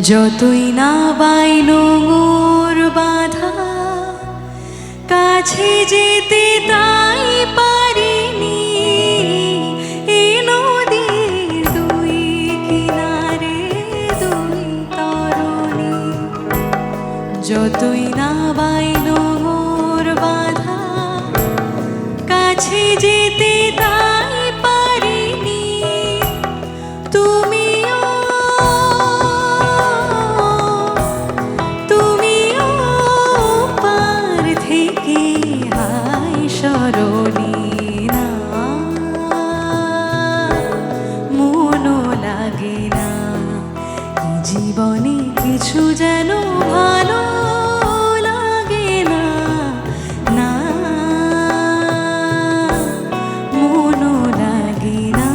যতই না বাইনোর বাধা কাছে যেতে তাই পারিনি এ নদীর দুই কিনারে দুই তরণী। যতই না বাইনোর বাধা কাছে যেতে তাই পারিনি তুমিও পার থেকে হায় সরণী না মনও লাগে না জীবনে কিছু যেন ভালো লাগে না না মনও লাগে না।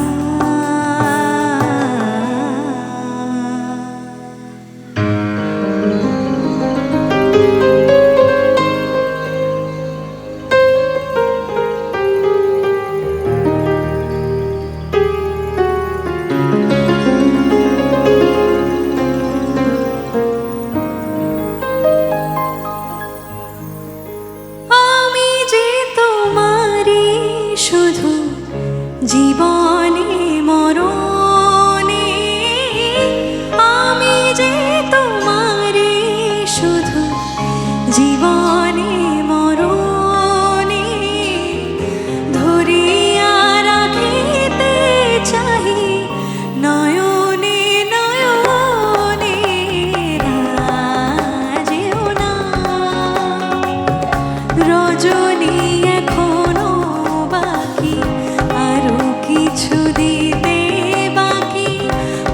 শুধু জীবনে মরণে আমি যে তোমারে শুধু জীবনে মরণে ধরিয়া রাখিতে চাহি নয়নে নয়নে যেও না রজনী এখনো আরো কিছু দিতে বাকি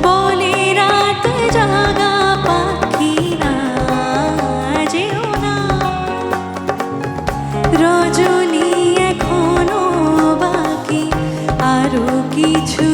বলে রাত জাগা পাখি না যেও না রজনী এখনো বাকি আরো কিছু